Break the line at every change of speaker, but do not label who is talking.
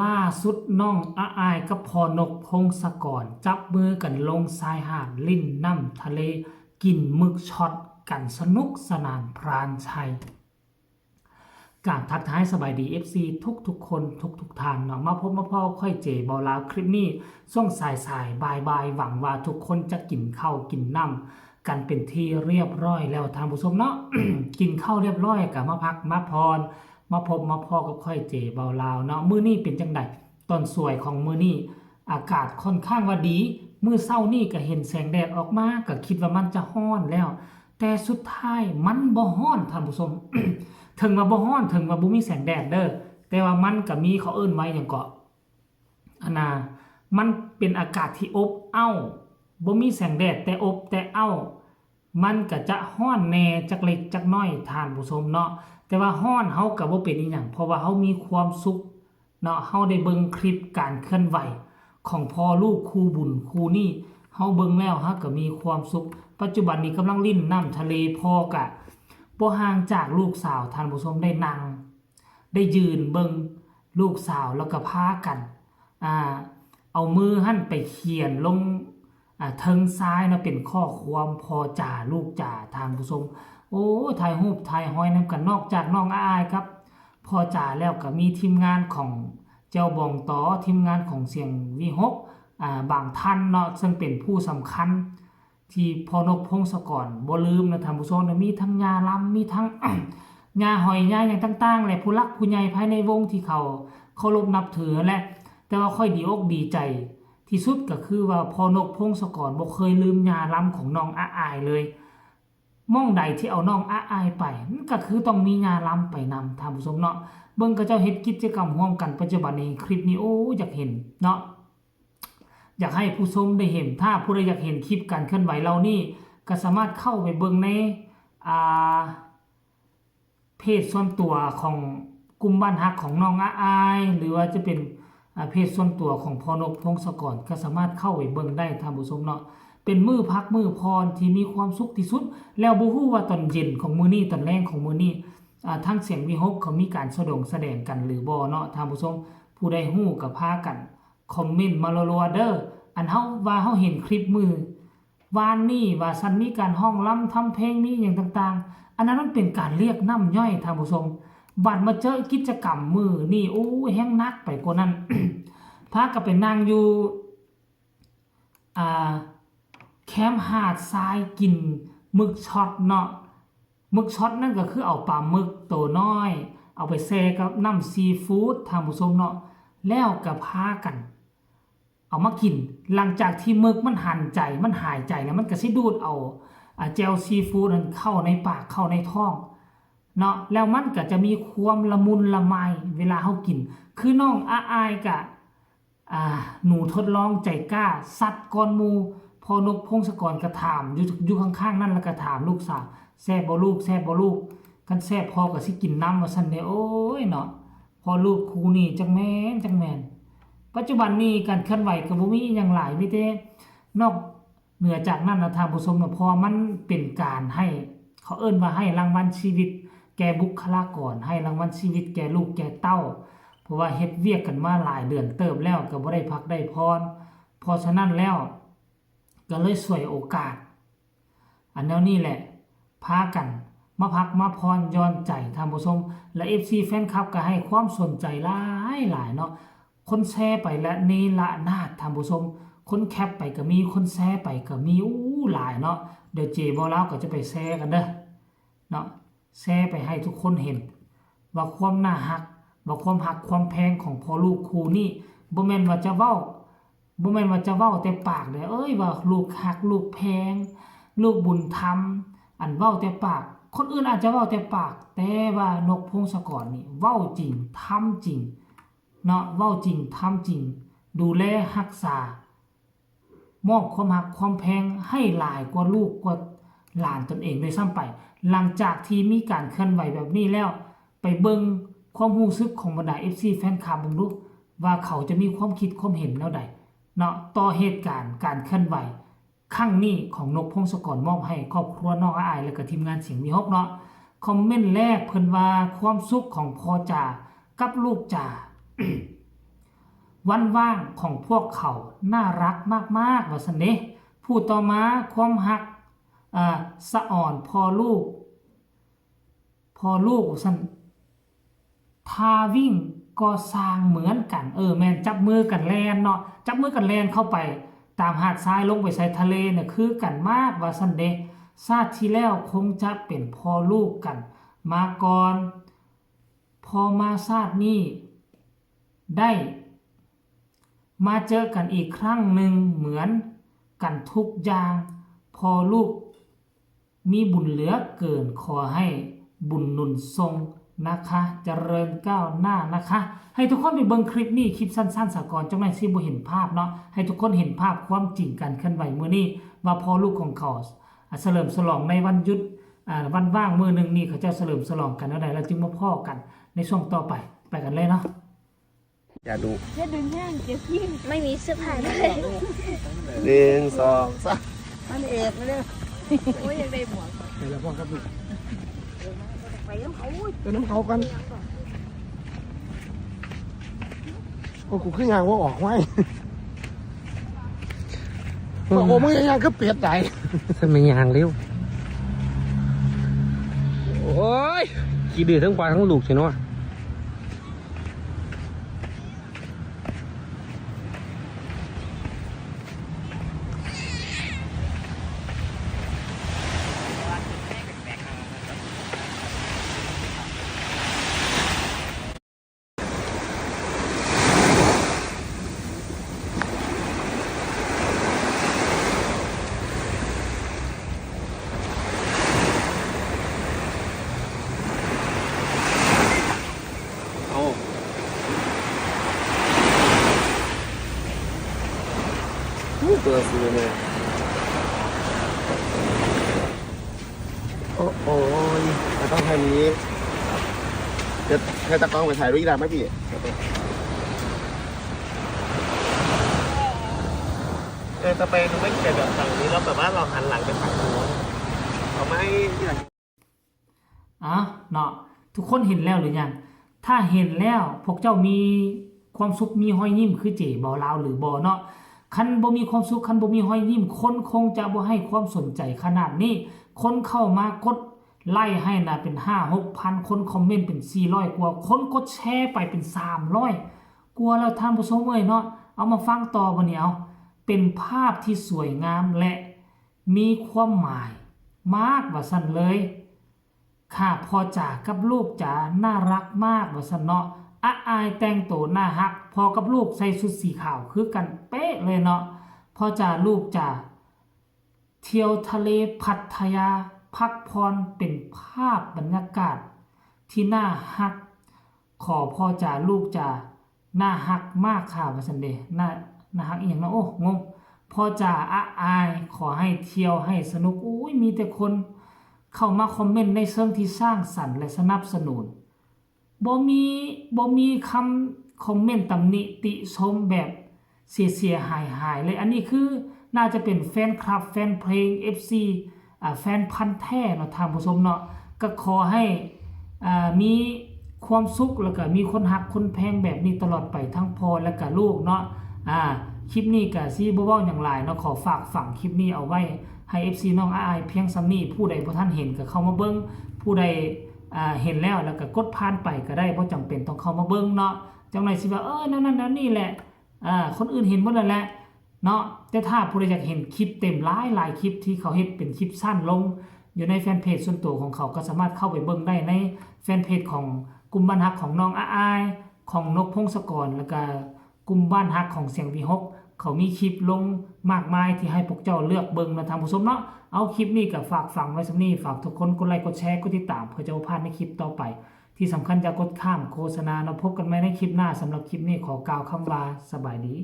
ล่าสุดน้องอาอายกับพอนกพงศกรจับมือกันลงชายหาดลิ่นน้ำทะเลกินหมึกช็อตกันสนุกสนานพรานชัยกราบทักทายสบายดี FC ทุกคนทุกทางเนาะมาพบมาพ่อค่อยเจบอลาคลิปนี้ส่งสายบายหวังว่าทุกคนจะกินข้าวกินน้ำกันเป็นที่เรียบร้อยแล้วท่านผู้ชมเนาะ กินข้าวเรียบร้อยกับมาพักมาพรมาพบมาพ่อกับค่อยเจเบาลาวเนาะมื้อนี้เป็นจังไดตอนสวยของมื้อนี้อากาศค่อนข้างว่าดีมื้อเช้านี่ก็เห็นแสงแดดออกมาก็คิดว่ามันจะร้อนแล้วแต่สุดท้ายมันบ่ร้อนท่านผู้ชม ถึงว่าบ่ร้อนถึงว่าบ่มีแสงแดดเด้อแต่ว่ามันก็มีเขาเอิ้นไว้หยังก็มันเป็นอากาศที่อบอ้าวบ่มีแสงแดดแต่อบแต่อ้าวมันก็จะร้อนแน่จักเล็กจักน้อยท่านผู้ชมเนาะแต่ว่าร้อนเฮาก็บ่เป็นอีหยังเพราะว่าเฮามีความสุขเนาะเฮาได้เบิ่งคลิปการเคลื่อนไหวของพ่อลูกคู่บุญคู่นี้เฮาเบิ่งแล้วเฮาก็มีความสุขปัจจุบันนี้กำลังลิ้นน้ำทะเลพอกะบ่ห่างจากลูกสาวท่านผู้ชมได้นั่งได้ยืนเบิ่งลูกสาวแล้วก็พากันเอามือหั่นไปเขียนลงเทิงซ้ายนะเป็นข้อความพอจ่าลูกจ่าท่านผู้ชมโอ้ถ่ายรูปถ่ายห้อยนำกันนอกจากน้องอายครับพอจ่าแล้วก็มีทีมงานของเจ้าบองตอทีมงานของเสียงวิหกบางท่านเนาะซึ่งเป็นผู้สำคัญที่พอนกพงศกรบ่ลืมนะท่านผู้ชมนะมีทั้งญาลำมีทั้ง ญาหอยญาอย่างต่างๆและผู้รักผู้ใหญ่ภายในวงที่เขาเคารพนับถือและแต่ว่าค่อยดีอกดีใจที่สุดก็คือว่าพอนกพงศกรบ่เคยลืมญาลำของน้องอาอายเลยม่องใดที่เอาน้องอาอายไปมันก็คือต้องมีญาลำไปนำท่านผู้ชมเนาะเบิ่งเขาเจ้าเฮ็ดกิจกรรมร่วมกันปัจจุบันนี้คลิปนี้โอ้อยากเห็นเนาะอยากให้ผู้ชมได้เห็นถ้าผู้ใดอยากเห็นคลิปการเคลื่อนไหวเรานี่ก็สามารถเข้าไปเบิ่งในเพจส่วนตัวของกลุ่มบ้านฮักของน้องอาอายหรือว่าจะเป็นเพจส่วนตัวของพอนกพงศกรก็สามารถเข้าไปเบิ่งได้ท่านผู้ชมเนาะเป็นมื้อพักมื้อพรที่มีความสุขที่สุดแล้วบ่ฮู้ว่าตอนเย็นของมื้อนี้ตอนแลงของมื้อนี้ทางเสียงวิหกเขามีการแสดงกันหรือบ่เนาะท่านผู้ชมผู้ใดฮู้ก็พากันคอมเมนต์มารัวๆเด้ออันเฮาว่าเฮาเห็นคลิปมื้อวานนี้ว่าซั่นมีการร้องรำทำเพลงมีหยังต่างๆอันนั้นมันเป็นการเรียกน้ำย่อยท่านผู้ชมบัดมาเจอกิจกรรมมื้อนี่โอ้แฮงนักไปกว่านั้น พากันไปนั่งอยู่แคมป์หาดทรายกินหมึกช็อตเนาะหมึกช็อตนั่นก็คือเอาปลาหมึกตัวน้อยเอาไปแช่กับน้ำซีฟู้ดท่านผู้ชมเนาะแล้วก็พากันเอามากินหลังจากที่หมึกมันหันใจมันหายใจแล้วมันก็สิดูดเอาเจลซีฟู้ดนั้นเข้าในปากเข้าในท้องเนาะแล้วมันก็จะมีความละมุนละไมเวลาเฮากินคือน้องอาอายกะหนูทดลองใจกล้าสัตว์ก้อนมูพอนกพงศกรก็ถามอยู่ข้างๆนั่นแล้วก็ถามลูกสาวแซ่บบ่ลูกแซ่บบ่ลูกกันแซ่บพอก็สิกินน้ำว่าซั่นเด้โอ้ยเนาะพอลูกคู่นี่จังแม่นปัจจุบันนี้การเคลื่อนไหวก็บ่มีหยังหลายมีแต่นอกเหนือจากนั้นนะท่านผู้ชมเนาะพอมันเป็นการให้เขาเอิ้นว่าให้รางวัลชีวิตแก่บุคลากรให้รางวัลชีวิตแก่ลูกแก่เต้าเพราะว่าเฮ็ดเวียกกันมาหลายเดือนเติบแล้วก็บ่ได้พักได้พรเพราะฉะนั้นแล้วก็เลยสวยโอกาสอันแนวนี้แหละพากันมาพักมาพรย้อนใจท่านผู้ชมและ FC แฟนคลับก็ให้ความสนใจหลายเนาะคนแชร์ไปและเนละนาดท่านผู้ชมคนแคปไปก็มีคนแชร์ไปก็มีหลายเนาะเดี๋ยวเจบ่ลาวก็จะไปแชร์กันเด้อเนาะแชร์ไปให้ทุกคนเห็นว่าความน่าฮักว่าความหักความแพงของพ่อลูกคู่นี้บ่แม่นว่าจะเว้าแต่ปากเด้อเอ้ยว่าลูกฮักลูกแพงลูกบุญธรรมอันเว้าแต่ปากคนอื่นอาจจะเว้าแต่ปากแต่ว่านกพงศกรนี่เว้าจริงทำจริงเนาะเว้าจริงทำจริงดูแลรักษามอบความหักความแพงให้หลายกว่าลูกกว่าหลานตนเองด้วยซ้ำไปหลังจากที่มีการเคลื่อนไหวแบบนี้แล้วไปเบิ่งความรู้สึกของบรรดา FC แฟนคลับเบิ่งดูว่าเขาจะมีความคิดความเห็นแนวใดเนาะต่อเหตุการณ์การเคลื่อนไหวครั้งนี้ของนกพงศกรมอบให้ครอบครัวน้องอายและก็ทีมงานเสียงวิหกเนาะคอมเมนต์แรกเพิ่นว่าความสุขของพ่อจ่ากับลูกจ่า วันว่างของพวกเขาน่ารักมากๆว่าซั่นเด้ผู้ต่อมาความฮักสะอ่อนพอลูกว่าซั่นทาวิ่งก็สร้างเหมือนกันแม่นจับมือกันแล่นเนาะจับมือกันแล่นเข้าไปตามหาดทรายลงไปใส่ทะเลเนี่ยคือกันมากว่าซั่นเด้ชาติที่แล้วคงจะเป็นพ่อลูกกันมาก่อนพอมาชาตินี้ได้มาเจอกันอีกครั้งหนึ่งเหมือนกันทุกอย่างพอลูกมีบุญเหลือเกินขอให้บุญหนุนทรงนะคะเจริญก้าวหน้านะคะให้ทุกคนไปเบิ่งคลิปนี้คลิปสั้นๆสากลจังได๋สิบ่เห็นภาพเนาะให้ทุกคนเห็นภาพความจริงกันเคลื่อนไหวมื้อนี้ว่าพอลูกของเขาเฉลิมฉลองในวันหยุดวันว่างมื้อนึงนี่เขาจะเฉลิมฉลองกันแล้วใดแล้วจึงมาพ้อกันในช่วงต่อไปกันเลยเนาะ
อย่าดู
จะดึงห้างเจ็บพี่ไม่มีเสื้อผ้าเลย
1 2 3อันเอกมาเลย
โอ้ยยังได้หมวก
เดี๋ยวพ่อครับ
ไปน้ำเขา
ไปน้ำเขากันโอ้กูขึ้นยางว่าออกไว้โอ้มึงยังก็เปียดใจ
ทำไมยางเร็ว โอ้ยขี้ดื้อทั้งปลาทั้งลูกใช่เนาะ
ตัวสีเลยโอ้โอ้ยต้องแค่นี้จะให้ตะกล้องไปถ่ายรูปอีกได้ไหมพี่จะไปดูไม่เกี่ยวกับฝั่งนี้แล้วแบบว่าเราหันหลังไปฝั่งนู้นเขาไม่ที่ไหน
เนาะทุกคนเห็นแล้วหรือยังถ้าเห็นแล้วพวกเจ้ามีความสุขมีรอยยิ้มคือเจ๋บ่ลาวหรือบ่เนาะคันบ่มีความสุขคันบ่มีรอยยิ้มคนคงจะบ่ให้ความสนใจขนาดนี้คนเข้ามากดไลค์ให้น่ะเป็น 5-6,000 คนคอมเมนต์เป็น400กว่าคนกดแชร์ไปเป็น300กว่าแล้วท่านผู้ชมเอ้ยเนาะเอามาฟังต่อบัดนี้เอาเป็นภาพที่สวยงามและมีความหมายมากว่าซั่นเลยค่ะพ่อจ๋ากับลูกจ๋าน่ารักมากว่าซั่นเนาะอายแต่งตัวน่าฮักพอกับลูกใส่ชุดสีขาวคือกันเป๊ะเลยเนาะพ่อจ๋าลูกจ๋าเที่ยวทะเลพัทยาพักพรเป็นภาพบรรยากาศที่น่าฮักขอพ่อจ๋าลูกจ๋าน่าฮักมากค่ะว่าซั่นเด้น่าฮักอีหยังเนาะโอ้งงพ่อจ๋าอายขอให้เที่ยวให้สนุกอุ้ยมีแต่คนเข้ามาคอมเมนต์ในเชิงที่สร้างสรรค์และสนับสนุนบ่มีคำคอมเมนต์ตำหนิติชมแบบเสียหายเลยอันนี้คือน่าจะเป็นแฟนคลับแฟนเพลง FC แฟนพันธุ์แท้เนาะท่านผู้ชมเนาะก็ขอให้มีความสุขแล้วก็มีคนฮักคนแพงแบบนี้ตลอดไปทั้งพ่อและก็ลูกเนาะคลิปนี้ก็สิบ่เว้าหยังหลายเนาะขอฝากฝังคลิปนี้เอาไว้ให้ FC น้องอายเพียงส่ำนี้ผู้ใดบ่ทันเห็นก็เข้ามาเบิ่งผู้ใดเห็นแล้วก็กดผ่านไปก็ได้บ่จำเป็นต้องเข้ามาเบิ่งเนาะจังได๋สิว่านั่นนี่แหละคนอื่นเห็นหมดแล้วแหละเนาะแต่ถ้าผู้ใดอยากเห็นคลิปเต็มหลายคลิปที่เขาเฮ็ดเป็นคลิปสั้นลงอยู่ในแฟนเพจส่วนตัวของเขาก็สามารถเข้าไปเบิ่งได้ในแฟนเพจของกลุ่มบ้านฮักของน้องอายของนกพงศกรแล้วก็กลุ่มบ้านฮักของเสียงวีฮกเขามีคลิปลงมากมายที่ให้พวกเจ้าเลือกเบิ่งนะท่านผู้ชมเนาะเอาคลิปนี้ก็ฝากฝังไว้ซำนี้ฝากทุกคนกดไลค์กดแชร์กดติดตามเพื่อจะบ่พลาดในคลิปต่อไปที่สำคัญอย่ากดข้ามโฆษณาเราพบกันใหม่ในคลิปหน้าสำหรับคลิปนี้ขอกล่าวคำว่าสบายดี